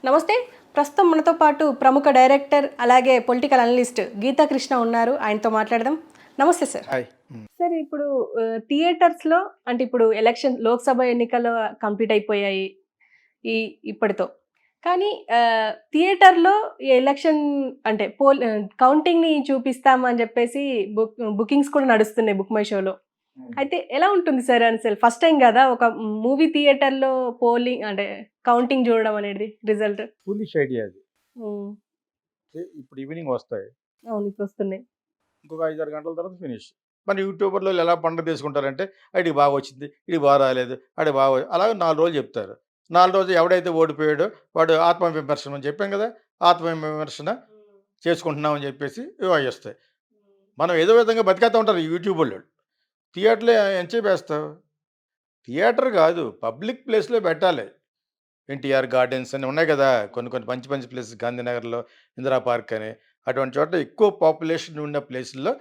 నమస్తే. ప్రస్తుతం మనతో పాటు ప్రముఖ డైరెక్టర్, అలాగే పొలిటికల్ అనలిస్ట్ గీతా కృష్ణ ఉన్నారు. ఆయనతో మాట్లాడదాం. నమస్తే సార్. హాయ్. సార్ ఇప్పుడు థియేటర్స్‌లో అంటే ఇప్పుడు లోక్‌సభ ఎన్నికలు కంప్లీట్ అయిపోయాయి ఇప్పటితో. కానీ థియేటర్‌లో ఈ ఎలక్షన్ అంటే కౌంటింగ్‌ని చూపిస్తామని చెప్పేసి బుకింగ్స్ కూడా నడుస్తున్నాయి బుక్ మై షోలో. అయితే ఎలా ఉంటుంది సార్ అసలు ఫస్ట్ టైమ్ గదా! ఒక మూవీ థియేటర్‌లో పోలింగ్ అంటే కౌంటింగ్ చూడడం అనేది రిజల్ట్. ఫుల్లిష్ ఐడియా అది. హ్మ్. ఇప్పుడు ఈవినింగ్ వస్తాయి. అవును. ఇప్పుడొస్తున్నాయి. ఇంకొక 5, 6 గంటల తర్వాత ఫినిష్. మన యూట్యూబర్‌లోళ్ళు ఎలా పండగ చేసుకుంటారంటే, ఈడికి బాగా వచ్చింది, ఈడికి బాగా రాలేదు, ఆడికి బాగా అలాగే 4 రోజులు చెప్తారు. 4 రోజులు ఎవడైతే ఓడిపోయాడో వాడు ఆత్మవిమర్శనం అని చెప్పాం కదా! ఆత్మవిమర్శన చేసుకుంటున్నామని చెప్పేసి ఇవి అయ్యొస్తాయి. మనం ఏదో విధంగా బతికేత్తా ఉంటారు ఈ యూట్యూబోళ్ళు. థియేటర్‌లో ఎంతసేపు ఏస్తావు? థియేటర్ కాదు, పబ్లిక్ ప్లేస్‌లో పెట్టాలి. ఎన్టీఆర్ గార్డెన్స్ అని ఉన్నాయి కదా! కొన్ని కొన్ని మంచి మంచి ప్లేసెస్ గాంధీనగర్‌లో ఇందిరా పార్క్ అని. అటువంటి చోట ఎక్కువ పాపులేషన్ ఉన్న ప్లేసుల్లో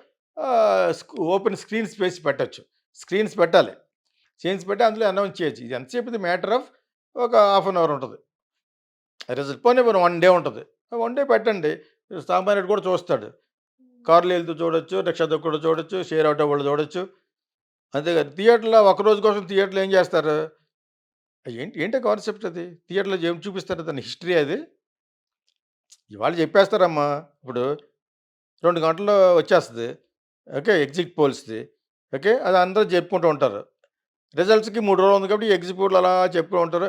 ఓపెన్ స్క్రీన్ స్పేస్ పెట్టొచ్చు. స్క్రీన్స్ పెట్టాలి. స్క్రీన్స్ పెట్టి అందులో అనౌన్స్ చేయొచ్చు. ఇది ఎంతసేపు ఇది మ్యాటర్ ఆఫ్ ఒక హాఫ్ అన్ అవర్ ఉంటది. రిజల్ట్ పోనీ 1 డే ఉంటది. 1 డే పెట్టండి. సామాన్యుడు కూడా చూస్తాడు. కార్‌లో ఎళ్తూ చూడొచ్చు, రిక్షా తొక్కుకుంటూ చూడొచ్చు, షేర్ ఆటో వాళ్ళు చూడొచ్చు. అంతేగాని థియేటర్‌లో ఒకరోజు కోసం థియేటర్‌లో ఏం చేస్తారు? ఏంటి కాన్సెప్ట్ అది? థియేటర్‌లో ఏం చూపిస్తారు దాని హిస్టరీ అది? ఇవాళ చెప్పేస్తారమ్మా. ఇప్పుడు 2 గంటల్లో వచ్చేస్తది. ఓకే. ఎగ్జిట్ పోల్స్‌ది. ఓకే. అది అందరూ చెప్పుకుంటూ ఉంటారు. రిజల్ట్స్‌కి 3 రోజులు ఉంది కాబట్టి ఎగ్జిట్ పోల్ అలా చెప్తూ ఉంటారు.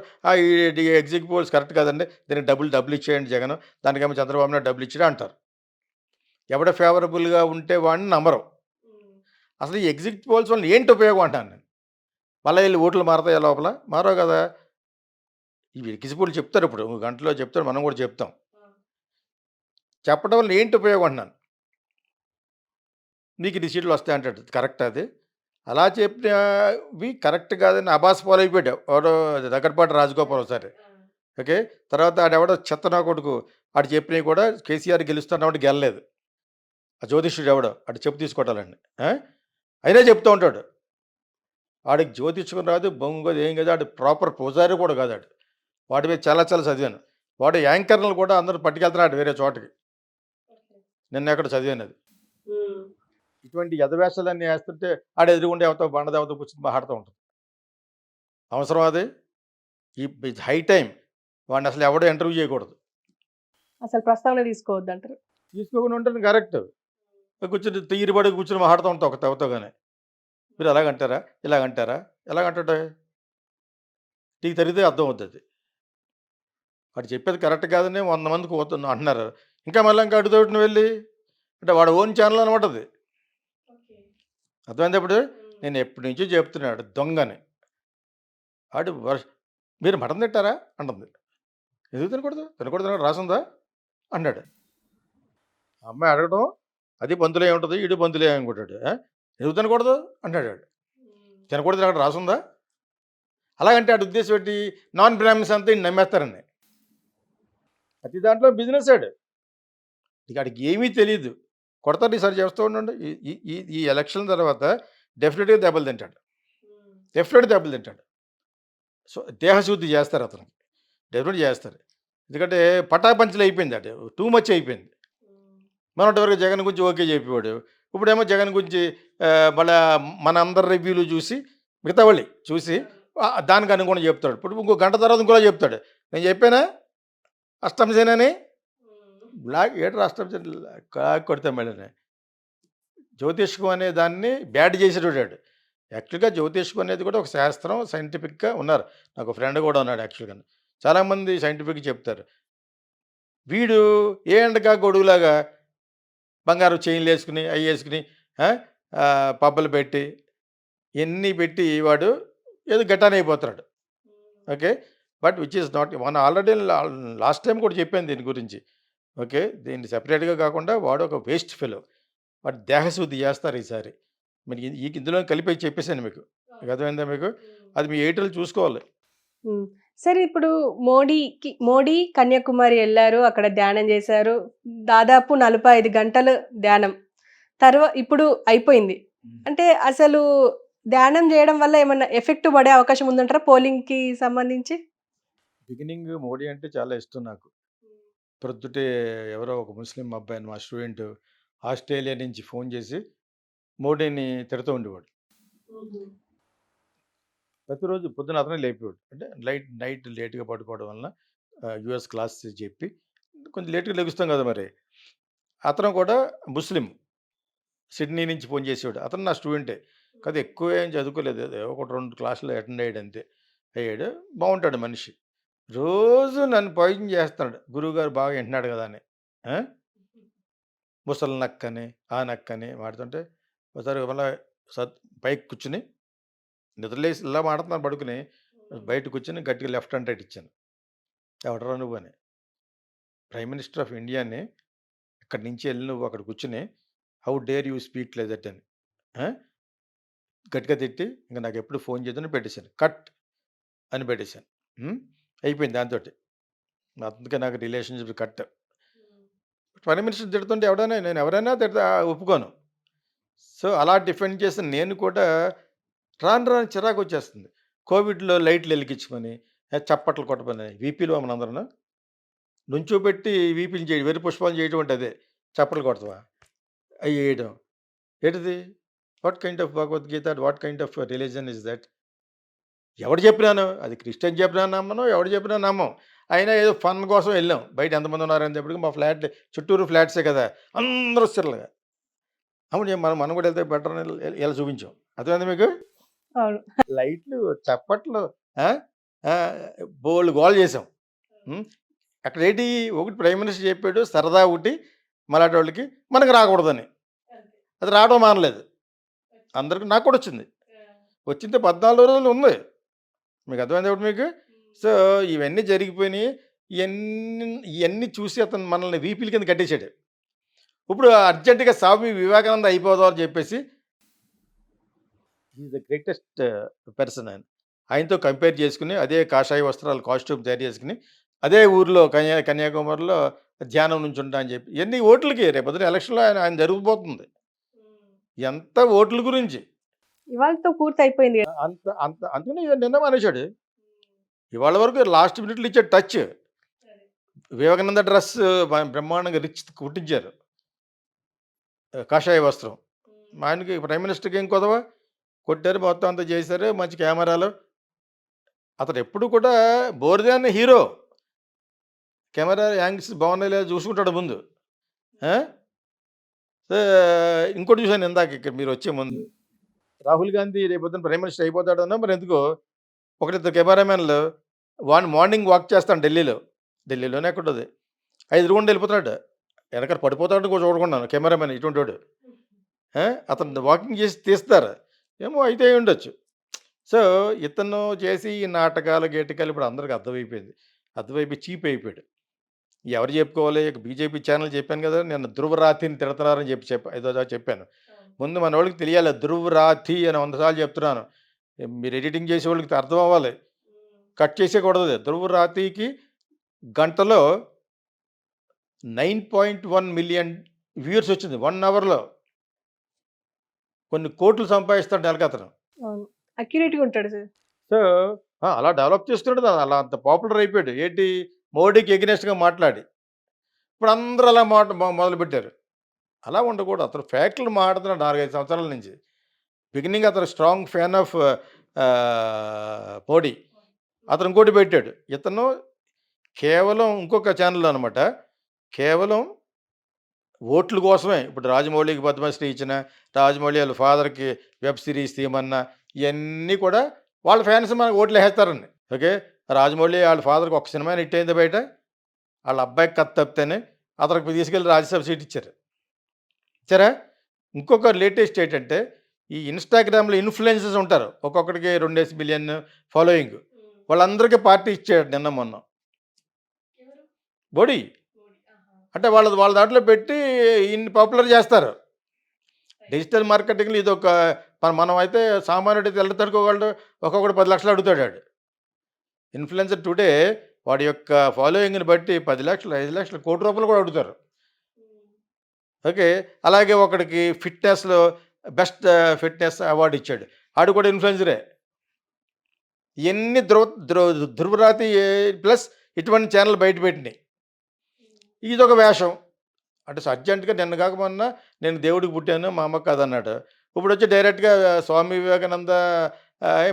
ఈ ఎగ్జిట్ పోల్స్ కరెక్ట్ కాదండి. దీనికి డబ్బులు ఇచ్చేయండి జగను. దానికేమో చంద్రబాబు నాయుడు డబ్బులు ఇచ్చాడు అంటారు. ఎవడ ఫేవరబుల్‌గా ఉంటే వాడిని నమ్మరు. అసలు ఈ ఎగ్జిట్ పోల్స్ వల్ల ఏంటి ఉపయోగం అంటాను నేను. మళ్ళా ఎళ్లి ఓట్లు మారతాయా లోపల? మారవు కదా! ఇవి ఎగ్జిట్ పోల్ చెప్తారు ఇప్పుడు. గంటలో చెప్తారు. మనం కూడా చెప్తాం. చెప్పడం వల్ల ఏంటి ఉపయోగం అంటున్నాను. మీకు ఇన్ని సీట్లు వస్తాయి అంటాడు. కరెక్టా అది? అలా చెప్పినవి కరెక్ట్ కాదని అబాస్ పాలైపోయాడు. ఎవడో దగ్గరపాటి రాజగోపాల్ ఒకసారి. ఓకే. తర్వాత ఆడెవడో చెత్త నా కొడుకు. ఆడు చెప్పినవి కూడా కేసీఆర్ గెలుస్తాన్నవాడు గెలలేదు. ఆ జ్యోతిష్యుడు ఎవడో ఆడు చెప్పు తీసుకోవటాలండి. ఆ! అయినా చెప్తూ ఉంటాడు. ఆడికి జ్యోతిష్యం రాదు, బొంగోదు ఏం కాదు. ఆడు ప్రాపర్ పూజారి కూడా కాదు ఆడు. వాడి మీద చాలా చాలా చదివాను. వాడు యాంకర్‌లను కూడా అందరూ పట్టుకెళ్తున్నాడు వేరే చోటకి. నిన్నెక్కడో చదివానది. హ్మ్. ఇటువంటి ఎదవేషాలన్నీ ఏస్తుంటే ఆడు ఎదురుగుండా ఎవరితో బండదేవతతో కూర్చొని మాట్లాడుతూ ఉంటాడు. అవసరమా అది? It's high time. వాడిని అసలు ఎవడు ఇంటర్వ్యూ చేయకూడదు. అసలు ప్రస్తావన తీసుకోవద్దంటారు. తీసుకోకుండా ఉంటేనే కరెక్ట్. కూర్చొని తీరుబడి కూర్చొని మాట్లాడుతూ ఉంటాం ఒక ఎవరితోగాని. మీరు అలాగంటారా? ఇలాగంటారా? ఎలాగంటాడు? నీకు తెలియదే అర్థం అవుద్దది. వాడు చెప్పేది కరెక్ట్ కాదని 100 మంది అంటున్నారు. ఇంకా మళ్ళీ ఇంకా అడుగుతోటి వెళ్ళి అంటే వాడు ఓన్ ఛానల్ అనమాట అది. అర్థమైందా ఇప్పుడు? నేను ఎప్పటి నుంచో చెప్తున్నాడు దొంగని. ఆడు మీరు మటన్ తింటారా? అంటుంది. ఎందుకు తినకూడదు? తినకూడదని రాసుందా? అన్నాడు. ఆ అమ్మాయి అడగడం, అది బంతులో ఏముంటది, ఈడు బంతులో అనుకుంటాడు. ఎందుకు తినకూడదు? అంటాడు ఆడు. తినకూడదని అక్కడ రాసుందా? అలాగంటే ఆడి ఉద్దేశం ఏంటి? నాన్ బ్రాహ్మిన్స్ అంతా ఈడిని నమ్మేస్తారని. ప్రతి దాంట్లో బిజినెస్ ఆడు. ఇక ఆడికి ఏమీ తెలీదు. కొడతాడు ఈసారి చేస్తూ ఉండండి. ఈ ఈ ఈ ఈ ఎలక్షన్ తర్వాత డెఫినిట్‌గా దెబ్బలు తింటాడు. డెఫినిట్‌గా దెబ్బలు తింటాడు. సో, దేహశుద్ధి చేస్తారు అతనికి. డెఫినెట్‌గా చేస్తారు. ఎందుకంటే పటాపంచలు అయిపోయింది అటు. టూ మచ్ అయిపోయింది. మొన్నటి వరకు జగన్ గురించి ఓకే చెప్పేవాడు. ఇప్పుడేమో జగన్ గురించి మళ్ళా మనందరి రివ్యూలు చూసి మిగతా వాళ్ళయి చూసి దానికి అనుగుణంగా చెప్తాడు. ఇప్పుడు ఇంకో గంట తర్వాత ఇంకోలా చెప్తాడు. నేను చెప్పానా అష్టమసేనని బ్లాక్ ఏటర్ అష్టమసేన క్లాక్ కొడితే మళ్ళీ జ్యోతిష్కం అనే దాన్ని బ్యాడ్ చేసేటోడాడు. యాక్చువల్‌గా జ్యోతిష్కం అనేది కూడా ఒక శాస్త్రం సైంటిఫిక్‌గా ఉన్నారు. నాకు ఫ్రెండ్ కూడా ఉన్నాడు యాక్చువల్‌గాను. చాలామంది సైంటిఫిక్‌గా చెప్తారు. వీడు ఏ ఎండకా గొడుగులాగా బంగారు చైన్‌లేసుకుని, అయ్యేసుకుని ఆ! పబ్బలు పెట్టి, ఇయన్నీ పెట్టి వాడు ఏదో గెటానయిపోతున్నాడు. Okay. But which is not మనం ఆల్రెడీ లాస్ట్ టైమ్ కూడా చెప్పాను దీని గురించి. ఓకే. దీన్ని సెపరేట్‌గా కాకుండా వాడు ఒక వేస్ట్ ఫెలో. వాడు దేహశుద్ధి చేస్తారు ఈసారి. మరి ఇందులో కలిపి చెప్పేసాను మీకు. మీకు అర్థమైందా మీకు? అది మీ ఎయిర్‌టెల్ చూసుకోవాలి. హ్మ్. సరే ఇప్పుడు మోడీ కన్యాకుమారి ఎళ్లారు. అక్కడ ధ్యానం చేశారు. దాదాపు 45 గంటలు ధ్యానం. ఇప్పుడు అయిపోయింది. అంటే అసలు ధ్యానం జేయడం వల్ల ఏమన్నా ఎఫెక్ట్ పడే అవకాశం ఉందంటారా పోలింగ్‌కి సంబంధించి? బిగినింగ్ మోడీ అంటే చాలా ఇష్టం నాకు. ప్రొద్దుటే ఎవరో ఒక ముస్లిం అబ్బాయిని మా స్టూడెంట్ ఆస్ట్రేలియా నుంచి ఫోన్ చేసి మోడీని తిడుతూ ఉండేవాడు. ప్రతిరోజు పొద్దున అతనే లేపేవాడు. అంటే నైట్ లేట్‌గా పడుకోవడం వలన యూఎస్ క్లాస్ చెప్పి కొంచెం లేట్‌గా లెగుస్తాం కదా మరి. అతను కూడా ముస్లిం. సిడ్నీ నుంచి ఫోన్ చేసేవాడు. అతను నా స్టూడెంటే. కాతే ఎక్కువ ఏం చదువుకోలేదు. ఏదో ఒకటి 2 క్లాసులు అటెండ్ అయ్యాడు అంతే. అయ్యాడు. బావుంటాడు మనిషి. రోజు నన్ను పాయిజన్ చేస్తున్నాడు. గురువుగారు బాగా వింటున్నాడు కదా అని. ఆ! ముసలి నక్కని, ఆ నక్కని వాడుతుంటే ఒకసారి మళ్ళా సత్ పైకి కూర్చొని నిద్రలేసి ఇలా మాట్లాడుతున్నాను పడుకుని బయట కూర్చొని గట్టిగా లెఫ్ట్ అండ్ రైట్ ఇచ్చాను. ఎవడురా నువ్వు అని. ప్రైమ్ మినిస్టర్ ఆఫ్ ఇండియాని ఇక్కడి నుంచి ఎళ్లి నువ్వు అక్కడ కూర్చొని how dare you speak like that అని. ఆ! గట్టిగా తిట్టి ఇంక నాకెప్పుడు ఫోన్ చేయొద్దని పెట్టేశాను. కట్ అని పెట్టేశాను. హ్మ్. అయిపోయింది దాంతోటి. అందుకే నాకు రిలేషన్‌షిప్ కట్. ప్రైమ్ మినిస్టర్ తిడుతుంటే నేను ఎవరైనా ఒప్పుకోను. సో, అలా డిఫెండ్ చేసిన నేను కూడా రాను రాను చిరాకొచ్చేస్తుంది. కోవిడ్‌లో లైట్లు ఎలిగించమని, చప్పట్లు కొట్టమని వీపీలో మనందరను నుంచోబెట్టి వీపీలు చేయడం, వెర్రి పుష్పాలు చేయడం అంటే అదే. చప్పట్లు కొడతావా? అయ్యేయడం. ఏంటిది? What kind of Bhagavad Gita? What kind of religion is that? ఎవడు చెప్పినాను? అది క్రిస్టియన్ చెప్పినా నమ్మను, ఎవడు చెప్పినా నమ్మం. అయినా ఏదో ఫన్ కోసం ఎళ్ళాం. బయట ఎంతమంది ఉన్నారనేటప్పటికి మా ఫ్లాట్ చుట్టూరు ఫ్లాట్సే కదా! అందరూ వచ్చారిలాగా. అవును. మనం మనం కూడా ఎళ్తే బెటర్ అని ఇలా చూపించాం. అర్థమైందా మీకు? అవును. లైట్లు, చప్పట్లు ఆ! బోలెడు గోల చేసాం. హ్మ్. అక్కడేంటి ఒకటి ప్రైమ్ మినిస్టర్ చెప్పాడు సరదా ఒకటి మలాటోళ్ళకి మనకు రాకూడదని. అది రావడం మానలేదు. అందరికి నాకు కూడా వచ్చింది. వచ్చింది 14 రోజులు ఉంది. మీకు అర్థమైందా ఇప్పుడు మీకు? సో, ఇవన్నీ జరిగిపోయినాయి. ఇయన్నీ చూసి అతను మనల్ని వీపీల కింద కట్టేసాడు. ఇప్పుడు అర్జెంట్‌గా స్వామి వివేకానంద అయిపోదాం అని చెప్పేసి ఈస్ ద గ్రేటెస్ట్ పర్సన్ ఆయన. ఆయనతో కంపేర్ చేసుకొని అదే కాషాయ వస్త్రాలు కాస్ట్యూమ్ తయారు చేసుకొని, అదే ఊర్లో కన్యాకుమారిలో ధ్యానం నుంచుంటా అని చెప్పి. ఇయన్నీ ఓట్లకి రేపొద్దున ఎలక్షన్‌లో ఆయన ఆయన జరగబోతుంది. ఎంత ఓట్ల గురించి. ఇవాళతో పూర్తయిపోయింది. అంత అంత అందుకని నిన్న మానేశాడు. ఇవాళ వరకు లాస్ట్ మినిట్‌లో ఇచ్చాడు టచ్. వివేకానంద డ్రెస్ బ్రహ్మాండంగా కుట్టించారు. కాషాయ వస్త్రం. మా ఆయనకి ప్రైమ్ మినిస్టర్‌కి ఏం కొదవ? కొట్టారు మొత్తం అంతా చేశారు. మంచి కెమెరాలు. అతను ఎప్పుడు కూడా బోర్‌దాన్ హీరో. కెమెరా యాంగిల్స్ బాగున్నాయో లేదో చూసుకుంటాడు ముందు. ఆ! సో, ఇంకోటి చూసాను ఇందాక ఇక్కడ మీరొచ్చే ముందు. రాహుల్ గాంధీ రేపొద్దున ప్రైమ్ మినిస్టర్ అయిపోతాడనో మరెందుకో ఒకళ్ళిద్దరు కెమెరామెన్‌లు వాడిని మార్నింగ్ వాక్ చేస్తాను ఢిల్లీలో. ఢిల్లీలోనే ఎక్కడోది. ఎదురుగుండా వెళ్ళిపోతున్నాడు. ఎనకాల పడిపోతాడని కూడా చూడకుండాను కెమెరామెన్ ఇటువంటోడు. ఆ! అతను వాకింగ్ చేసి తీస్తారు. ఏమో అయితే అయ్యుండొచ్చు. సో, ఇతను చేసి ఈ నాటకాలు, గీటకాలు ఇప్పుడు అందరికి అర్థమైపోయింది. అర్థమైపోయి చీప్ అయిపోయాడు. ఎవరు చెప్పుకోవాలి? ఇక బీజేపీ ఛానెల్ చెప్పాను కదా! నిన్న ధృవరాతిని తిడతున్నారని ఏదో చెప్పాను. ముందు మనోళ్ళకి తెలియాలి. ధృవరాతి అని 100 సార్లు చెప్తున్నాను. మీరు ఎడిటింగ్ చేసేవాళ్ళకి అర్థం అవ్వాలి. కట్ చేసేయకూడదు. ధృవరాతికి గంటలో 9.1 మిలియన్ వ్యూవర్స్ వచ్చింది. 1 అవర్‌లో. కొన్ని కోట్లు సంపాదిస్తాడు నెలకతను. అవును. అక్యురేట్‌గా ఉంటాడు సార్. సో, అలా డెవలప్ చేసుకున్నాడు. అలా అంత పాపులర్ అయిపోయాడు. ఏంటి? మోడీకి ఎగనెస్ట్‌గా మాట్లాడి. ఇప్పుడు అందరూ అలా మొదలుపెట్టారు. అలా ఉండకూడదు. అతను ఫ్యాక్ట్‌లు మాట్లాడుతున్నాడు 4, 5 సంవత్సరాల నుంచి. బిగినింగ్ అతను స్ట్రాంగ్ ఫ్యాన్ ఆఫ్ మోడీ. అతను ఇంకోటి పెట్టాడు. ఇతను కేవలం ఇంకొక ఛానెల్ అనమాట. కేవలం ఓట్ల కోసమే ఇప్పుడు రాజమౌళికి పద్మశ్రీ ఇచ్చిన, రాజమౌళి వాళ్ళ ఫాదర్‌కి వెబ్ సీరీస్ తీయమన్నా, ఇయన్నీ కూడా వాళ్ళ ఫ్యాన్స్ మనకు ఓట్లేసేస్తారండి. ఓకే. రాజమౌళి ఆళ్ళ ఫాదర్‌కి ఒక్క సినిమాని హిట్ అయిందా బయట? ఆళ్ళ అబ్బాయికి కథ తప్పితేనే అతనికి తీసుకెళ్ళి రాజ్యసభ సీట్ ఇచ్చారు. ఇచ్చారా? ఇంకొక లేటెస్ట్ ఏంటంటే, ఈ ఇన్‌స్టాగ్రామ్‌లో ఇన్‌ఫ్లుయెన్సర్స్ ఉంటారు. ఒక్కొక్కడికి 2 మిలియన్ ఫాలోయింగ్. వాళ్ళందరికీ పార్టీ ఇచ్చాడు నిన్న మొన్న. మోడీ. అంటే వాళ్ళ దాంట్లో పెట్టి ఈయన్ని పాపులర్ చేస్తారు. డిజిటల్ మార్కెటింగ్‌లో ఇదొక మనమైతే సామాన్యుడైతే ఎలా తట్టుకోగలడు? ఒక్కొక్కడు 10 లక్షలు అడుగుతాడు ఆడు. ఇన్‌ఫ్లుయెన్సర్ టుడే వాడి యొక్క ఫాలోయింగ్‌ని బట్టి 10,00,000, 5,00,000, ₹1,00,00,000 కూడా అడుగుతారు. ఓకే. అలాగే ఒకడికి ఫిట్‌నెస్‌లో బెస్ట్ ఫిట్‌నెస్ అవార్డ్ ఇచ్చాడు. ఆడు కూడా ఇన్‌ఫ్లుయెన్సరే. ఇవన్నీ ధృవరాతి ప్లస్ ఇటువంటి ఛానల్ బయట పెట్టినాయి. ఇదొక వేషం. అంటే అర్జెంట్‌గా నిన్న కాక మొన్న నేను దేవుడికి పుట్టాను, మా అమ్మకి కాదన్నాడు. ఇప్పుడొచ్చి డైరెక్ట్‌గా స్వామి వివేకానంద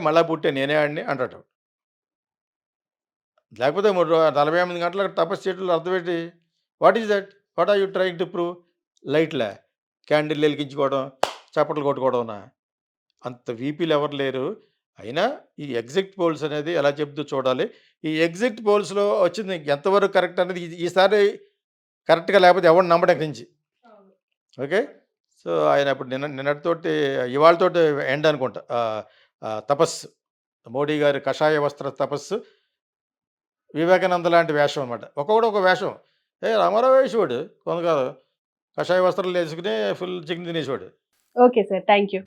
మళ్ళా పుట్టాను నేనే ఆడిని అంటాడు. లేకపోతే 48 గంటలు తపస్సు చేయడంలో అర్థం ఏంటి? What is that? What are you trying to prove? లైట్‌లా? క్యాండిల్ ఎలిగించుకోవడం, చప్పట్లు కొట్టుకోవడంనా? అంత వీపీలు ఎవరు లేరు. అయినా ఈ ఎగ్జిట్ పోల్స్ అనేది ఎలా చెప్తూ చూడాలి. ఈ ఎగ్జిట్ పోల్స్‌లో వచ్చింది ఎంతవరకు కరెక్ట్ అనేది ఈసారి కరెక్ట్‌గా లేకపోతే ఎవడు నమ్మడు ఇక నుంచి. ఓకే. సో, ఆయన ఇప్పుడు నిన్నటితోటి ఇవాళతోటి ఎండ్ అనుకుంటా. తపస్సు. మోడీ గారి కషాయ వస్త్ర తపస్సు. వివేకానంద లాంటి వేషం అనమాట. ఒక్కొక్కడు ఒక వేషం. రామారావు వేసేవాడు కొంతకాలం. కషాయ వస్త్రాలు వేసుకుని ఫుల్ చికెన్ తినేసేవాడు. Okay sir. Thank you.